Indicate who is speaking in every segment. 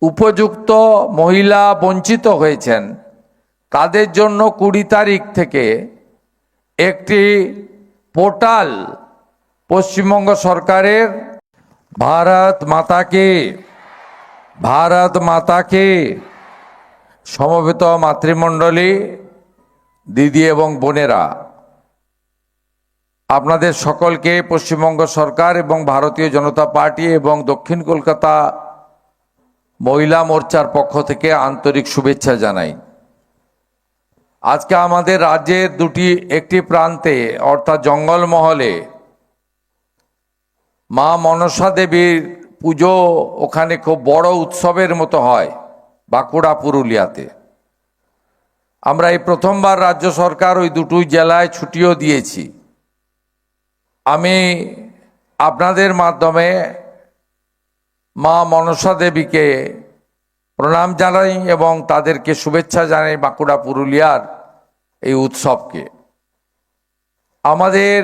Speaker 1: উপযুক্ত মহিলা বঞ্চিত হয়েছেন তাদের জন্য 20 তারিখ থেকে একটি পোর্টাল পশ্চিমবঙ্গ সরকারের ভারত মাতা কে সমবেত মাতৃমণ্ডলী দিদি এবং বোনেরা, আপনাদের সকলকে পশ্চিমবঙ্গ সরকার এবং ভারতীয় জনতা পার্টি এবং দক্ষিণ কলকাতা মহিলা মোর্চার পক্ষ থেকে আন্তরিক শুভেচ্ছা জানাই। আজকে আমাদের রাজ্যের একটি প্রান্তে অর্থাৎ জঙ্গলমহলে মা মনসা দেবীর পুজো ওখানে খুব বড় উৎসবের মতো হয় বাঁকুড়া পুরুলিয়াতে। আমরা এই প্রথমবার রাজ্য সরকার ওই দুটো জেলায় ছুটিও দিয়েছি। আমি আপনাদের মাধ্যমে মা মনসা দেবীকে প্রণাম জানাই এবং তাদেরকে শুভেচ্ছা জানাই বাঁকুড়া পুরুলিয়ার এই উৎসবকে। আমাদের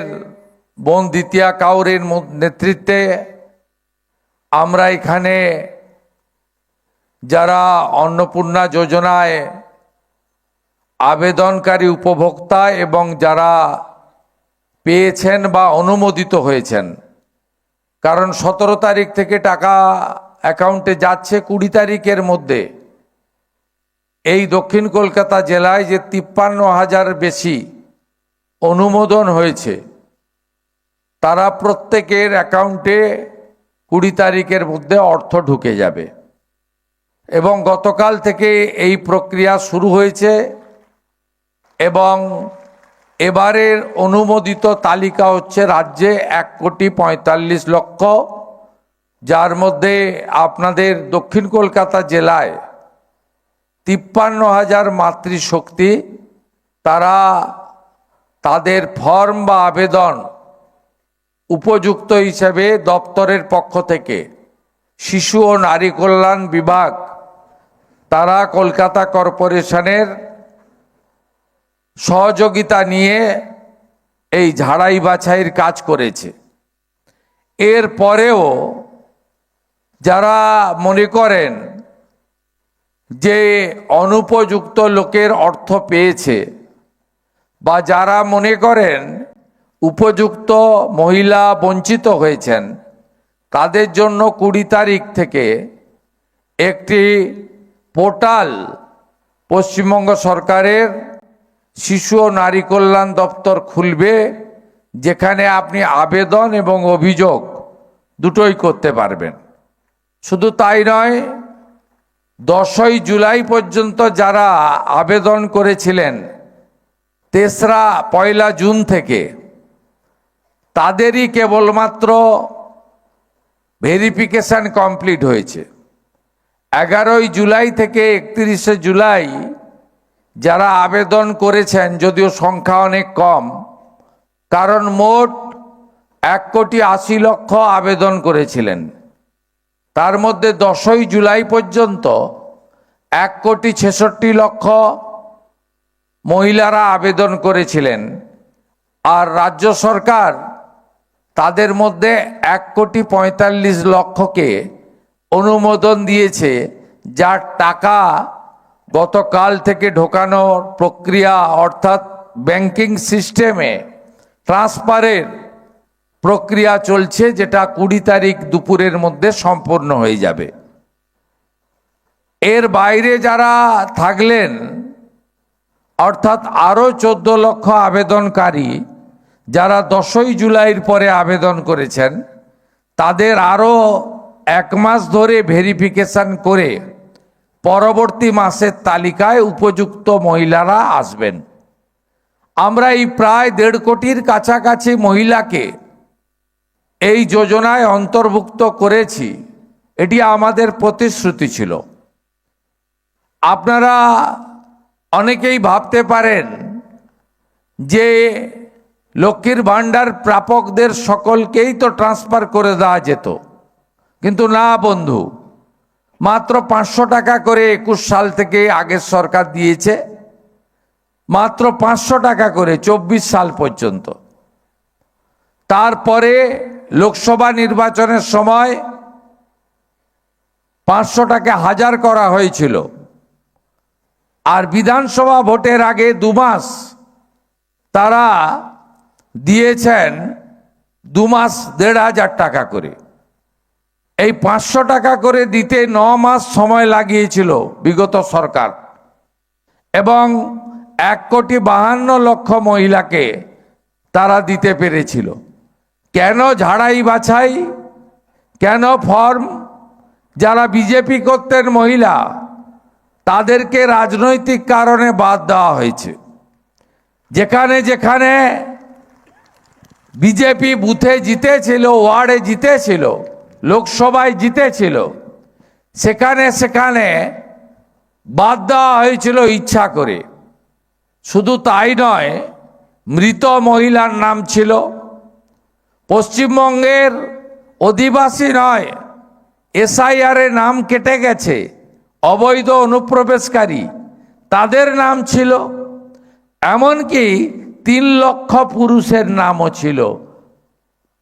Speaker 1: বোন দ্বিতীয়া কাউরের নেতৃত্বে আমরা এখানে যারা অন্নপূর্ণা যোজনায় আবেদনকারী উপভোক্তা এবং যারা পেয়েছেন বা অনুমোদিত হয়েছেন, কারণ 17 তারিখ থেকে টাকা অ্যাকাউন্টে যাচ্ছে, 20 তারিখের মধ্যে এই দক্ষিণ কলকাতা জেলায় যে 53,000 বেশি অনুমোদন হয়েছে তারা প্রত্যেকের অ্যাকাউন্টে 20 তারিখের মধ্যে অর্থ ঢুকে যাবে। এবং গতকাল থেকে এই প্রক্রিয়া শুরু হয়েছে এবং এবারের অনুমোদিত তালিকা হচ্ছে রাজ্যে 1,45,00,000, যার মধ্যে আপনাদের দক্ষিণ কলকাতা জেলায় 53,000 মাতৃশক্তি তারা তাদের ফর্ম বা আবেদন উপযুক্ত হিসেবে দপ্তরের পক্ষ থেকে শিশু ও নারী কল্যাণ বিভাগ তারা কলকাতা কর্পোরেশনের সহযোগিতা নিয়ে এই ঝাড়াই বাছাইয়ের কাজ করেছে। এর পরেও যারা মনে করেন যে অনুপযুক্ত লোকের অর্থ পেয়েছে বা যারা মনে করেন উপযুক্ত মহিলা বঞ্চিত হয়েছেন তাদের জন্য 20 তারিখ থেকে একটি পোর্টাল পশ্চিমবঙ্গ সরকারের শিশু ও নারী কল্যাণ দপ্তর খুলবে, যেখানে আপনি আবেদন এবং অভিযোগ দুটোই করতে পারবেন। শুধু তাই নয়, 10ই জুলাই পর্যন্ত যারা আবেদন করেছিলেন 1 জুন থেকে তাদেরই কেবলমাত্র ভেরিফিকেশন কমপ্লিট হয়েছে। 11ই জুলাই থেকে 31শে জুলাই যারা আবেদন করেছেন, যদিও সংখ্যা অনেক কম, কারণ মোট 1,80,00,000 আবেদন করেছিলেন, তার মধ্যে 10ই জুলাই পর্যন্ত 1,66,00,000 মহিলারা আবেদন করেছিলেন। আর রাজ্য সরকার তাদের মধ্যে 1,45,00,000কে অনুমোদন দিয়েছে, যার টাকা গতকাল থেকে ঢোকানোর প্রক্রিয়া অর্থাৎ ব্যাংকিং সিস্টেমে ট্রান্সফারের প্রক্রিয়া চলছে, যেটা 20 তারিখ দুপুরের মধ্যে সম্পূর্ণ হয়ে যাবে। এর বাইরে যারা থাকলেন অর্থাৎ আরও 14 লক্ষ আবেদনকারী যারা 10ই জুলাইয়ের পরে আবেদন করেছেন, তাদের আরও 1 মাস ধরে ভেরিফিকেশন করে পরবর্তী মাসের তালিকায় উপযুক্ত মহিলারা আসবেন। আমরা এই প্রায় 1.5 কোটির কাছাকাছি মহিলাকে এই যোজনায় অন্তর্ভুক্ত করেছি। এটি আমাদের প্রতিশ্রুতি ছিল। আপনারা অনেকেই ভাবতে পারেন যে লক্ষ্মীর ভাণ্ডার প্রাপকদের সকলকেই তো ট্রান্সফার করে দেওয়া যেত, কিন্তু না বন্ধু, মাত্র 500 টাকা করে 21 সাল থেকে আগের সরকার দিয়েছে, মাত্র 500 টাকা করে 24 সাল পর্যন্ত। তারপরে লোকসভা নির্বাচনের সময় 500টাকে 1000 করা হয়েছিল। আর বিধানসভা ভোটের আগে 2 মাস তারা দিয়েছেন 2 মাস 1500 টাকা করে। এই 500 টাকা করে দিতে 9 মাস সময় লাগিয়েছিল বিগত সরকার, এবং 1,52,00,000 মহিলাকে তারা দিতে পেরেছিল। কেন ঝাড়াই বাছাই, কেন ফর্ম? যারা বিজেপি করতেন মহিলা, তাদেরকে রাজনৈতিক কারণে বাদ দেওয়া হয়েছে। যেখানে যেখানে বিজেপি বুথে জিতেছিল, ওয়ার্ডে জিতেছিল, লোকসভায় জিতেছিল, সেখানে সেখানে বাদ দেওয়া হয়েছিল ইচ্ছা করে। শুধু তাই নয়, মৃত মহিলার নাম ছিল। পশ্চিমবঙ্গের অধিবাসী নয়, SIR এ নাম কেটে গেছে, অবৈধ অনুপ্রবেশকারী, তাদের নাম ছিল। এমনকি 3 লক্ষ পুরুষের নামও ছিল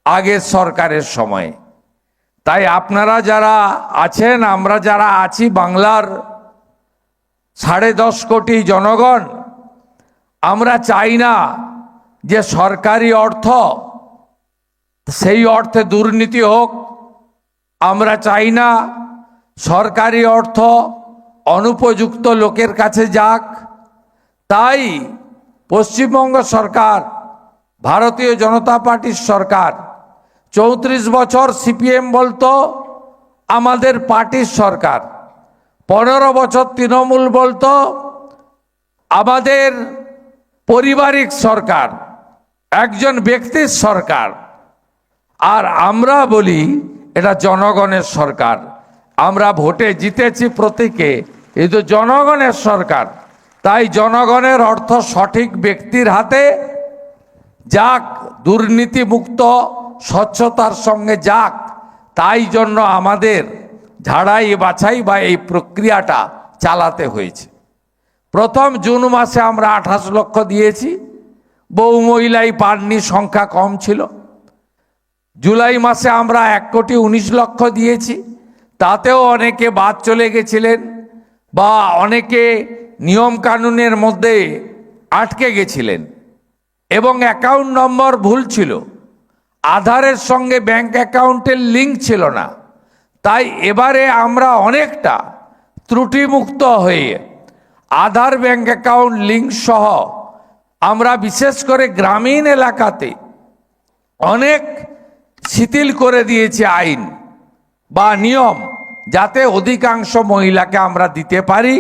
Speaker 1: আগের সরকারের সময়। তাই আপনারা যারা আছেন, আমরা যারা আছি, বাংলার 10.5 কোটি জনগণ, আমরা চাই না যে সরকারি অর্থ সেই অর্থে দুর্নীতি হোক। আমরা চাই না সরকারি অর্থ অনুপযুক্ত লোকের কাছে যাক। তাই পশ্চিমবঙ্গ সরকার, ভারতীয় জনতা পার্টির সরকার, 34 বছর CPM বলতো আমাদের পার্টির সরকার, 15 বছর তৃণমূল বলতো আমাদের পারিবারিক সরকার, একজন ব্যক্তির সরকার। আর আমরা বলি এটা জনগণের সরকার। আমরা ভোটে জিতেছি প্রতীকে, এই তো জনগণের সরকার। তাই জনগণের অর্থ সঠিক ব্যক্তির হাতে যাক, দুর্নীতিমুক্ত স্বচ্ছতার সঙ্গে যাক, তাই জন্য আমাদের ঝাড়াই বাছাই বা এই প্রক্রিয়াটা চালাতে হয়েছে। প্রথম জুন মাসে আমরা 28 লক্ষ দিয়েছি, বহু মহিলাই পাননি, সংখ্যা কম ছিল। জুলাই মাসে আমরা 1,19,00,000 দিয়েছি, তাতেও অনেকে বাদ চলে গেছিলেন বা অনেকে নিয়ম কানুনের মধ্যে আটকে গেছিলেন এবং অ্যাকাউন্ট নম্বর ভুল ছিল, আধারের সঙ্গে ব্যাংক অ্যাকাউন্টের লিঙ্ক ছিল না। তাই এবারে আমরা অনেকটা ত্রুটিমুক্ত হয়ে আধার ব্যাংক অ্যাকাউন্ট লিঙ্ক সহ আমরা বিশেষ করে গ্রামীণ এলাকাতে অনেক শিথিল করে দিয়েছি আইন বা নিয়ম, যাতে অধিকাংশ মহিলাকে আমরা দিতে পারি।